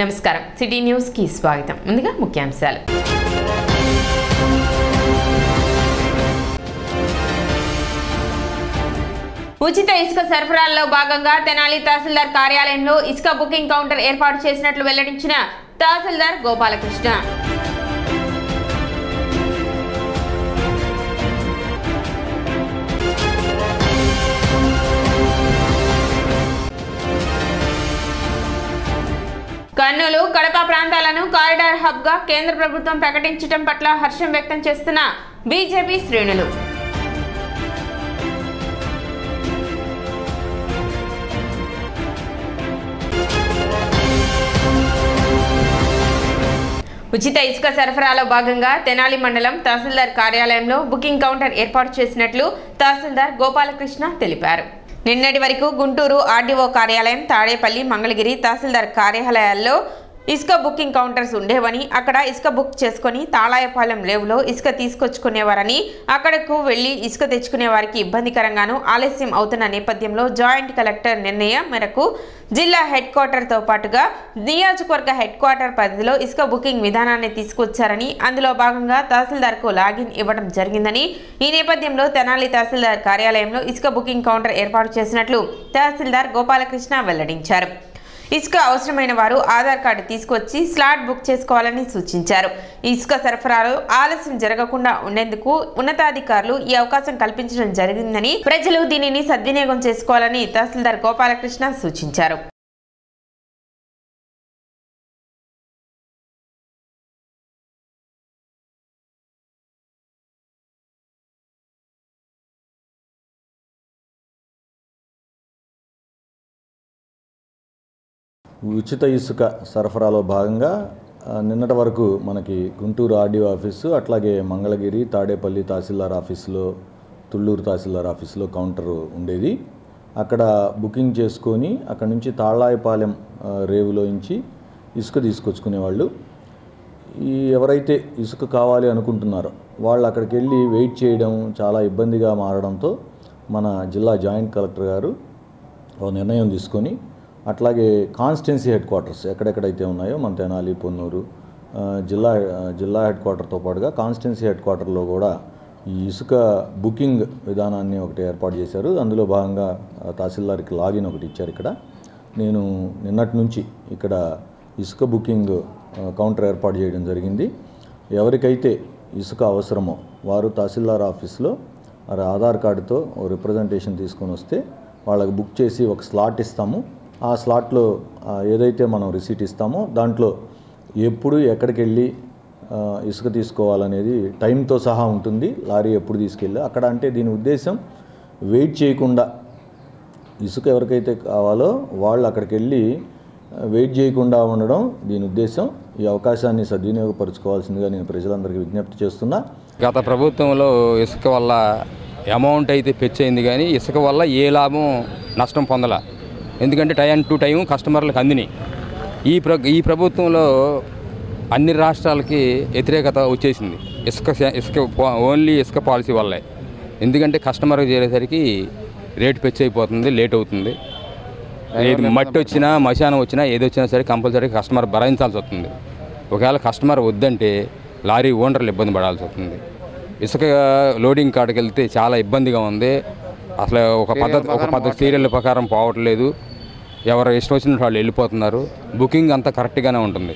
నమస్కారం city news కి స్వాగతం. ముందుగా ముఖ్యాంశాలు. ఉచిత ఇసుక సరఫరాలో భాగంగా తెనాలి తహసీల్దార్ కార్యాలయంలో ఇసుక బుకింగ్ కౌంటర్ ఏర్పాటు చేసినట్లు వెల్లడించిన తహసీల్దార్ గోపాలకృష్ణ. కర్నూలు, కడప ప్రాంతాలను కారిడార్ హబ్ గా కేంద్ర ప్రభుత్వం ప్రకటించడం పట్ల హర్షం వ్యక్తం చేస్తున్న బీజేపీ శ్రేణులు. ఉచిత ఇసుక సరఫరాలో భాగంగా తెనాలి మండలం తహసీల్దార్ కార్యాలయంలో బుకింగ్ కౌంటర్ ఏర్పాటు చేసినట్లు తహసీల్దార్ గోపాలకృష్ణ తెలిపారు. నిన్నటి వరకు గుంటూరు ఆర్డీఓ కార్యాలయం, తాడేపల్లి, మంగళగిరి తహసీల్దార్ కార్యాలయాల్లో ఇసుక బుకింగ్ కౌంటర్స్ ఉండేవని, అక్కడ ఇసుక బుక్ చేసుకుని తాళాయపాలెం రేవులో ఇసుక తీసుకొచ్చుకునేవారని, అక్కడకు వెళ్లి ఇసుక తెచ్చుకునే వారికి ఇబ్బందికరంగాను ఆలస్యం అవుతున్న నేపథ్యంలో జాయింట్ కలెక్టర్ నిర్ణయం మేరకు జిల్లా హెడ్ క్వార్టర్తో పాటుగా నియోజకవర్గ హెడ్ క్వార్టర్ పరిధిలో ఇసుక బుకింగ్ విధానాన్ని తీసుకొచ్చారని, అందులో భాగంగా తహసీల్దార్కు లాగిన్ ఇవ్వడం జరిగిందని, ఈ నేపథ్యంలో తెనాలి తహసీల్దార్ కార్యాలయంలో ఇసుక బుకింగ్ కౌంటర్ ఏర్పాటు చేసినట్లు తహసీల్దార్ గోపాలకృష్ణ వెల్లడించారు. ఇసుక అవసరమైన వారు ఆధార్ కార్డు తీసుకొచ్చి స్లాట్ బుక్ చేసుకోవాలని సూచించారు. ఇసుక సరఫరాలో ఆలస్యం జరగకుండా ఉండేందుకు ఉన్నతాధికారులు ఈ అవకాశం కల్పించడం జరిగిందని, ప్రజలు దీనిని సద్వినియోగం చేసుకోవాలని తహసీల్దార్ గోపాలకృష్ణ సూచించారు. ఉచిత ఇసుక సరఫరాలో భాగంగా నిన్నటి వరకు మనకి గుంటూరు ఆర్డీఓ ఆఫీసు, అట్లాగే మంగళగిరి, తాడేపల్లి తహసీల్దార్ ఆఫీసులో, తుళ్ళూరు తహసీల్దార్ ఆఫీసులో కౌంటర్ ఉండేది. అక్కడ బుకింగ్ చేసుకొని అక్కడ నుంచి తాళాయపాలెం రేవులో నుంచి ఇసుక తీసుకొచ్చుకునేవాళ్ళు. ఎవరైతే ఇసుక కావాలి అనుకుంటున్నారో వాళ్ళు అక్కడికి వెళ్ళి వెయిట్ చేయడం చాలా ఇబ్బందిగా మారడంతో మన జిల్లా జాయింట్ కలెక్టర్ గారు ఒక నిర్ణయం తీసుకొని, అట్లాగే కాన్స్టిట్యున్సీ హెడ్ క్వార్టర్స్ ఎక్కడెక్కడైతే ఉన్నాయో మన తెనాలి, పొన్నూరు జిల్లా హెడ్ క్వార్టర్తో పాటుగా కాన్స్టిట్యున్సీ హెడ్ క్వార్టర్లో కూడా ఈ ఇసుక బుకింగ్ విధానాన్ని ఒకటి ఏర్పాటు చేశారు. అందులో భాగంగా తహసీల్దార్కి లాగిన్ ఒకటి ఇచ్చారు. ఇక్కడ నేను నిన్నటి నుంచి ఇక్కడ ఇసుక బుకింగ్ కౌంటర్ ఏర్పాటు చేయడం జరిగింది. ఎవరికైతే ఇసుక అవసరమో వారు తహసీల్దార్ ఆఫీస్లో ఆధార్ కార్డుతో రిప్రజెంటేషన్ తీసుకొని వస్తే వాళ్ళకి బుక్ చేసి ఒక స్లాట్ ఇస్తాము. ఆ స్లాట్లో ఏదైతే మనం రిసీట్ ఇస్తామో దాంట్లో ఎప్పుడు ఎక్కడికి వెళ్ళి ఇసుక తీసుకోవాలనేది టైంతో సహా ఉంటుంది. లారీ ఎప్పుడు తీసుకెళ్ళి అక్కడ, అంటే దీని ఉద్దేశం వెయిట్ చేయకుండా ఇసుక ఎవరికైతే కావాలో వాళ్ళు అక్కడికి వెళ్ళి వెయిట్ చేయకుండా ఉండడం దీని ఉద్దేశం. ఈ అవకాశాన్ని సద్వినియోగపరచుకోవాల్సిందిగా నేను ప్రజలందరికీ విజ్ఞప్తి చేస్తున్నా. గత ప్రభుత్వంలో ఇసుక వల్ల అమౌంట్ అయితే పెంచయింది, కానీ ఇసుక వల్ల ఏ లాభం నష్టం పొందల. ఎందుకంటే టైం టు టైం కస్టమర్లకు అందినాయి. ఈ ప్రభుత్వంలో అన్ని రాష్ట్రాలకి వ్యతిరేకత వచ్చేసింది ఇసుక ఓన్లీ ఇసుక పాలసీ వల్లే. ఎందుకంటే కస్టమర్కి చేరేసరికి రేటు పెంచైపోతుంది, లేట్ అవుతుంది. ఏది మట్టి వచ్చినా, మశానం వచ్చినా, ఏది వచ్చినా సరే కంపల్సరీ కస్టమర్ భరించాల్సి వస్తుంది. ఒకవేళ కస్టమర్ వద్దంటే లారీ ఓనర్లు ఇబ్బంది పడాల్సి వస్తుంది. ఇసుక లోడింగ్ కాడికి వెళ్తే చాలా ఇబ్బందిగా ఉంది. అసలు ఒక పద్ధతి సీరియల్ ప్రకారం పోవట్లేదు. ఎవరు ఇష్టం వచ్చినట్టు వాళ్ళు వెళ్ళిపోతున్నారు. బుకింగ్ అంతా కరెక్ట్గానే ఉంటుంది.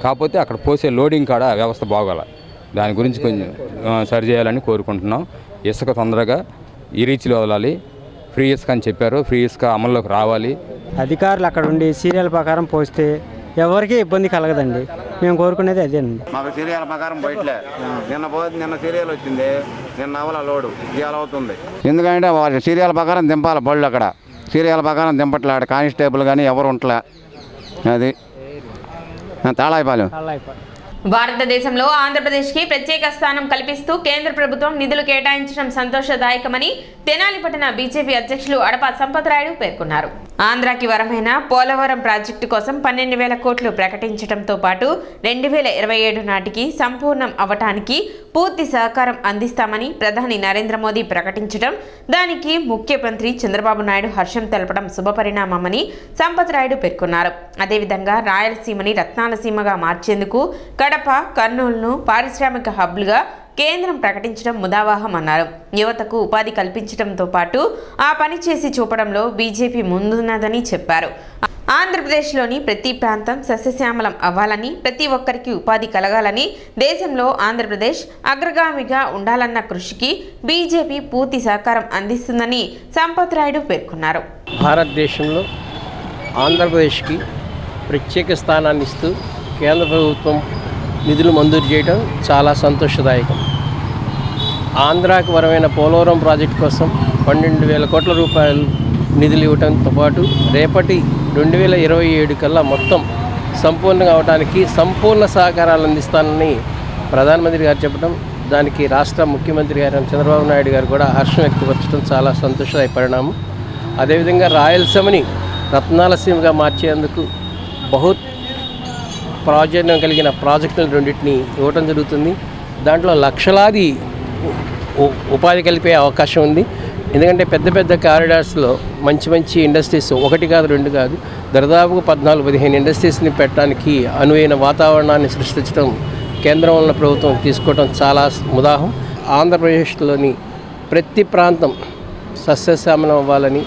కాకపోతే అక్కడ పోసే లోడింగ్ కాడ వ్యవస్థ బాగోల. దాని గురించి కొంచెం సరి చేయాలని కోరుకుంటున్నాం. ఇసుక తొందరగా ఈ రీచ్లో వదలాలి. ఫ్రీ ఇసుక అని చెప్పారు, ఫ్రీ ఇసుక అమల్లోకి రావాలి. అధికారులు అక్కడ ఉండి సీరియల్ ప్రకారం పోస్తే ఎవరికి ఇబ్బంది కలగదండి. మేము కోరుకునేది అదేనండి. మాకు సీరియల్ ప్రకారం బయటలే నిన్న సీరియల్ వచ్చింది, నిన్న అవల లోడు ఇవాళ అవుతుంది. ఎందుకంటే సీరియల్ ప్రకారం దింపాలి బళ్ళు. అక్కడ సీరియల్ ప్రకారం దింపట్లే. అక్కడ కానిస్టేబుల్ కానీ ఎవరు ఉంటలే. అది తాళాయిపాలెం. భారతదేశంలో ఆంధ్రప్రదేశ్కి ప్రత్యేక స్థానం కల్పిస్తూ కేంద్ర ప్రభుత్వం నిధులు కేటాయించడం సంతోషదాయకమని తెనాలి పట్టణ బీజేపీ అధ్యక్షులు అడపా సంపత్రాయుడు పేర్కొన్నారు. ఆంధ్రాకి వరమైన పోలవరం ప్రాజెక్టు కోసం 12,000 కోట్లు ప్రకటించడంతో పాటు 2027 నాటికి సంపూర్ణం అవటానికి పూర్తి సహకారం అందిస్తామని ప్రధాని నరేంద్ర మోదీ ప్రకటించడం, దానికి ముఖ్యమంత్రి చంద్రబాబు నాయుడు హర్షం తెలపడం శుభపరిణామమని సంపత్రాయుడు పేర్కొన్నారు. అదేవిధంగా రాయలసీమని రత్నాల సీమగా మార్చేందుకు కడప, కర్నూలును పారిశ్రామిక హబ్లుగా కేంద్రం ప్రకటించడం ముదావాహం అన్నారు. యువతకు ఉపాధి కల్పించడంతో పాటు ఆ పని చేసి చూపడంలో బీజేపీ ముందున్నదని చెప్పారు. ఆంధ్రప్రదేశ్లోని ప్రతి ప్రాంతం సస్యశ్యామలం అవ్వాలని, ప్రతి ఒక్కరికి ఉపాధి కలగాలని, దేశంలో ఆంధ్రప్రదేశ్ అగ్రగామిగా ఉండాలన్న కృషికి బీజేపీ పూర్తి సహకారం అందిస్తుందని సంపత్రాయుడు పేర్కొన్నారు. భారతదేశంలో ఆంధ్రప్రదేశ్కి ప్రత్యేక స్థానాన్ని ఇస్తూ కేంద్ర ప్రభుత్వం నిధులు మంజూరు చేయడం చాలా సంతోషదాయకం. ఆంధ్రాకు వరమైన పోలవరం ప్రాజెక్టు కోసం 12,000 కోట్ల రూపాయలు నిధులు ఇవ్వడంతో పాటు రేపటి 2027 కల్లా మొత్తం సంపూర్ణంగా అవడానికి సంపూర్ణ సహకారాలు అందిస్తానని ప్రధానమంత్రి గారు చెప్పడం, దానికి రాష్ట్ర ముఖ్యమంత్రి గారు చంద్రబాబు నాయుడు గారు కూడా హర్షం వ్యక్తపరచడం చాలా సంతోషదాయ పరిణామం. అదేవిధంగా రాయలసీమని రత్నాల సీమగా మార్చేందుకు ప్రాచుర్యం కలిగిన ప్రాజెక్టులు రెండింటిని ఇవ్వడం జరుగుతుంది. దాంట్లో లక్షలాది ఉపాధి కలిపే అవకాశం ఉంది. ఎందుకంటే పెద్ద పెద్ద కారిడార్స్లో మంచి ఇండస్ట్రీస్ 1 కాదు 2 కాదు దాదాపుగా 14-15 ఇండస్ట్రీస్ని పెట్టడానికి అనువైన వాతావరణాన్ని సృష్టించడం కేంద్రంలో ప్రభుత్వం తీసుకోవడం చాలా ముదాహం. ఆంధ్రప్రదేశ్లోని ప్రతి ప్రాంతం సస్యశ్యామలం అవ్వాలని,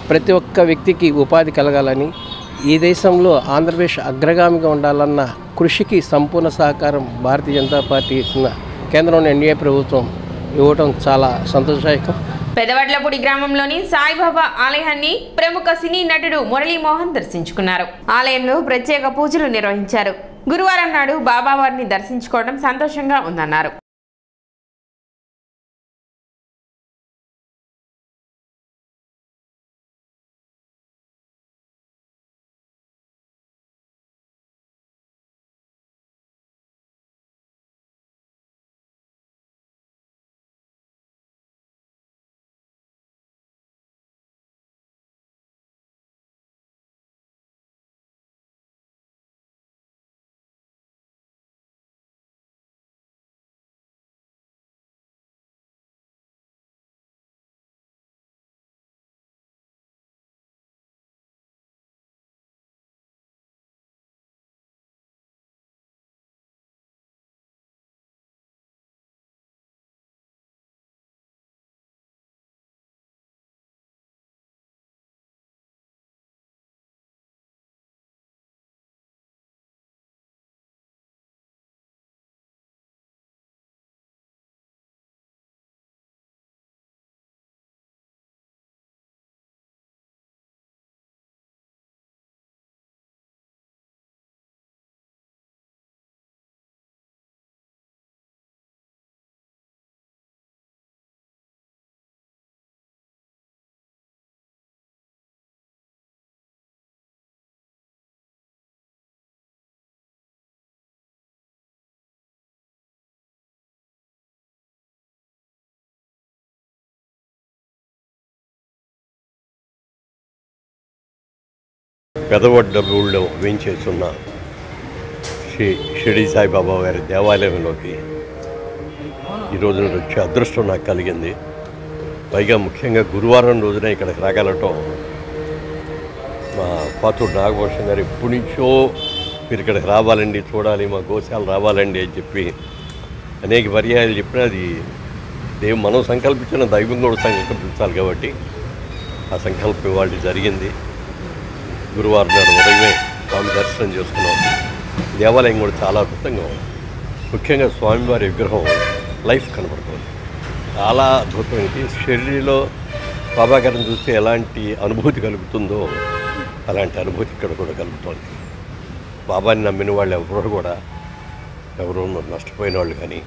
ప్రతి ఒక్క వ్యక్తికి ఉపాధి కలగాలని, ఈ దేశంలో ఆంధ్రప్రదేశ్ అగ్రగామిగా ఉండాలన్న కృషికి సంపూర్ణ సహకారం భారతీయ జనతా పార్టీ కేంద్రంలో ఎన్డీఏ ప్రభుత్వం ఇవ్వడం చాలా సంతోషదాయకం. పెదవడ్లపూడి గ్రామంలోని సాయిబాబా ఆలయాన్ని ప్రముఖ సినీ నటుడు మురళీమోహన్ దర్శించుకున్నారు. ఆలయంలో ప్రత్యేక పూజలు నిర్వహించారు. గురువారం నాడు బాబావారిని దర్శించుకోవడం సంతోషంగా ఉందన్నారు. పెదవడ్డూళ్ళలో వేయించేస్తున్న శ్రీ షిరిడి సాయిబాబా వారి దేవాలయంలోకి ఈరోజు వచ్చే అదృష్టం నాకు కలిగింది. పైగా ముఖ్యంగా గురువారం రోజున ఇక్కడికి రాగలటం మా పాతూరు నాగభూషణ్ గారు ఎప్పటి నుంచో మీరు ఇక్కడికి రావాలండి, చూడాలి, మా గోశాల రావాలండి అని చెప్పి అనేక పర్యాయాలు చెప్పినా అది మనం సంకల్పించిన దైవం కూడా సంకల్పించాలి కాబట్టి ఆ సంకల్పం వాళ్ళు జరిగింది. గురువారం నాడు ఉదయమే స్వామి దర్శనం చేసుకున్నాం. దేవాలయం కూడా చాలా అద్భుతంగా ఉంది. ముఖ్యంగా స్వామివారి విగ్రహం లైఫ్ కనబడుతుంది, చాలా అద్భుతమైనది. షిరిడీలో బాబా గారిని చూస్తే ఎలాంటి అనుభూతి కలుగుతుందో అలాంటి అనుభూతి ఇక్కడ కూడా కలుగుతుంది. బాబాని నమ్మిన వాళ్ళు ఎవరు నష్టపోయిన వాళ్ళు కానీ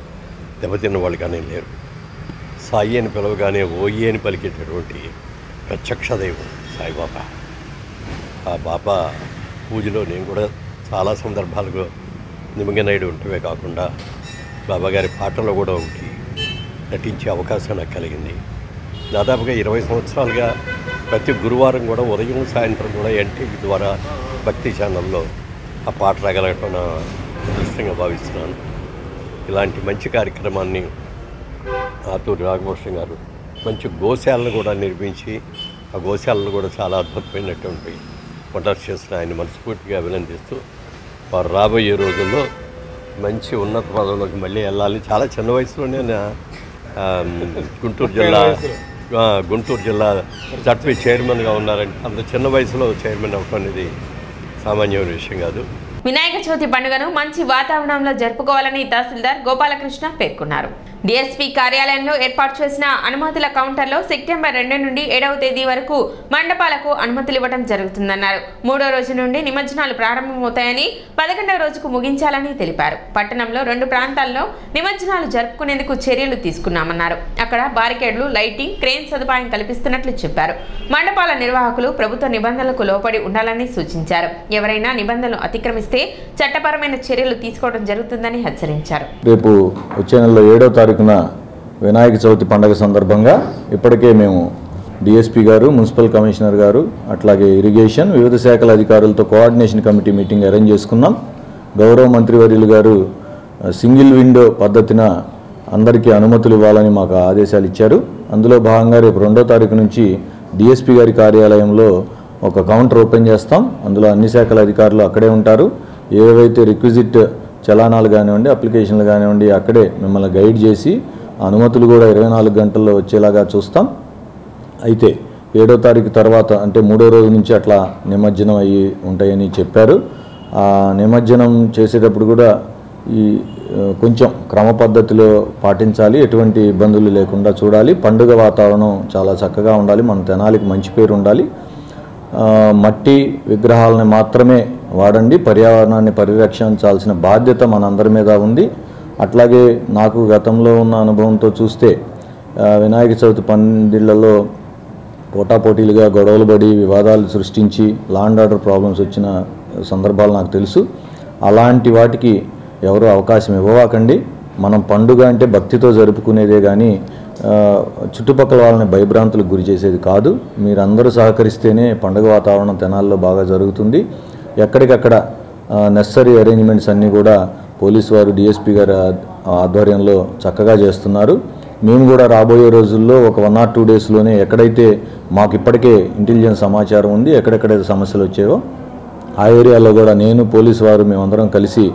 దెబ్బతిన్న వాళ్ళు కానీ లేరు. సాయి అని పిలవగానే ఓయి అని పలికేటటువంటి ప్రత్యక్ష దైవం సాయిబాబా. ఆ బాబా పూజలో నేను కూడా చాలా సందర్భాలుగా నిమగ్నయ్యి ఉండటమే కాకుండా బాబాగారి పాటలో కూడా ఒకటి నటించే అవకాశం నాకు కలిగింది. దాదాపుగా 20 సంవత్సరాలుగా ప్రతి గురువారం కూడా ఉదయం సాయంత్రం కూడా ఎన్టీవీ ద్వారా భక్తి ఛానల్లో ఆ పాట రాగలగటం నా అదృష్టంగా భావిస్తున్నాను. ఇలాంటి మంచి కార్యక్రమాన్ని ఆతూరి రాఘభూషణ్ గారు మంచి గోశాలను కూడా నిర్మించి ఆ గోశాలను కూడా చాలా అద్భుతమైనటువంటి వంటలు చేసిన ఆయన మనస్ఫూర్తిగా అభినందిస్తూ వారు రాబోయే రోజుల్లో మంచి ఉన్నత పదవులకు మళ్ళీ వెళ్ళాలి. చాలా చిన్న వయసులోనే గుంటూరు జిల్లా జడ్పీ చైర్మన్గా ఉన్నారంటే అంత చిన్న వయసులో చైర్మన్ అవ్వడం అనేది సామాన్యమైన విషయం కాదు. వినాయక చవితి పండుగను మంచి వాతావరణంలో జరుపుకోవాలని తహసీల్దార్ గోపాలకృష్ణ పేర్కొన్నారు. డిఎస్పీ కార్యాలయంలో ఏర్పాటు చేసిన అనుమతుల కౌంటర్లో సెప్టెంబర్ 2 నుండి 7వ తేదీ వరకు మండపాలకు అనుమతులు ఇవ్వడం జరుగుతుందన్నారు. 3వ రోజు నుండి నిమజ్జనాలు ప్రారంభమవుతాయని 11వ రోజుకు ముగించాలని తెలిపారు. పట్టణంలో 2 ప్రాంతాల్లో నిమజ్జనాలు జరుపుకునేందుకు చర్యలు తీసుకున్నామన్నారు. అక్కడ బారికేడ్లు, లైటింగ్, క్రేన్ సదుపాయం కల్పిస్తున్నట్లు చెప్పారు. మండపాల నిర్వాహకులు ప్రభుత్వ నిబంధనలకు లోబడి ఉండాలని సూచించారు. ఎవరైనా నిబంధనలు అతిక్రమిస్తే చట్టపరమైన చర్యలు తీసుకోవడం జరుగుతుందని హెచ్చరించారు. రేపు వచ్చే నెలలో 7వ తారీఖున వినాయక చవితి పండుగ సందర్భంగా ఇప్పటికే మేము డిఎస్పీ గారు, మున్సిపల్ కమిషనర్ గారు, అట్లాగే ఇరిగేషన్, వివిధ శాఖల అధికారులతో కోఆర్డినేషన్ కమిటీ మీటింగ్ అరేంజ్ చేసుకున్నాం. గౌరవ మంత్రివర్యులు గారు సింగిల్ విండో పద్ధతిన అందరికీ అనుమతులు ఇవ్వాలని మాకు ఆదేశాలు ఇచ్చారు. అందులో భాగంగా రేపు 2వ తారీఖు నుంచి డిఎస్పీ గారి కార్యాలయంలో ఒక కౌంటర్ ఓపెన్ చేస్తాం. అందులో అన్ని శాఖల అధికారులు అక్కడే ఉంటారు. ఏవైతే రిక్విజిట్ చలానాలు కానివ్వండి, అప్లికేషన్లు కానివ్వండి, అక్కడే మిమ్మల్ని గైడ్ చేసి అనుమతులు కూడా 24 గంటల్లో వచ్చేలాగా చూస్తాం. అయితే 7వ తారీఖు తర్వాత అంటే 3వ రోజు నుంచి అట్లా నిమజ్జనం అయ్యి ఉంటాయని చెప్పారు. ఆ నిమజ్జనం చేసేటప్పుడు కూడా ఈ కొంచెం క్రమ పద్ధతిలో పాటించాలి, ఎటువంటి ఇబ్బందులు లేకుండా చూడాలి. పండుగ వాతావరణం చాలా చక్కగా ఉండాలి, మన తెనాలికి మంచి పేరు ఉండాలి. మట్టి విగ్రహాలని మాత్రమే వాడండి, పర్యావరణాన్ని పరిరక్షించాల్సిన బాధ్యత మనందరి మీద ఉంది. అట్లాగే నాకు గతంలో ఉన్న అనుభవంతో చూస్తే వినాయక చవితి పందిళ్లలో పోటాపోటీలుగా గొడవలు పడి వివాదాలు సృష్టించి లా అండ్ ఆర్డర్ ప్రాబ్లమ్స్ వచ్చిన సందర్భాలు నాకు తెలుసు. అలాంటి వాటికి ఎవరు అవకాశం ఇవ్వకండి. మనం పండుగ అంటే భక్తితో జరుపుకునేదే కానీ చుట్టుపక్కల వాళ్ళని భయభ్రాంతులకు గురి చేసేది కాదు. మీరందరూ సహకరిస్తేనే పండుగ వాతావరణం తెనాల్లో బాగా జరుగుతుంది. ఎక్కడికక్కడ నెసరీ అరేంజ్మెంట్స్ అన్నీ కూడా పోలీసు వారు, డిఎస్పీ గారి ఆధ్వర్యంలో చక్కగా చేస్తున్నారు. మేము కూడా రాబోయే రోజుల్లో ఒక 1 or 2 డేస్లోనే ఎక్కడైతే మాకు ఇప్పటికే ఇంటెలిజెన్స్ సమాచారం ఉంది, ఎక్కడెక్కడైతే సమస్యలు వచ్చాయో ఆ ఏరియాలో కూడా నేను, పోలీసు వారు మేమందరం కలిసి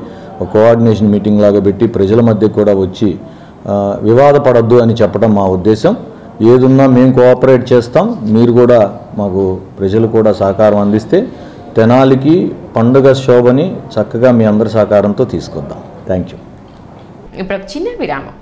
ఒక కోఆర్డినేషన్ మీటింగ్ లాగా పెట్టి ప్రజల మధ్య కూడా వచ్చి వివాదపడద్దు అని చెప్పడం మా ఉద్దేశం. ఏదున్నా మేము కోఆపరేట్ చేస్తాం, మీరు కూడా మాకు ప్రజలు కూడా సహకారం అందిస్తే తెనాలికి పండుగ శోభని చక్కగా మీ అందరి సహకారంతో తీసుకొద్దాం. Thank you. ఇప్పుడు చిన్న విరామం.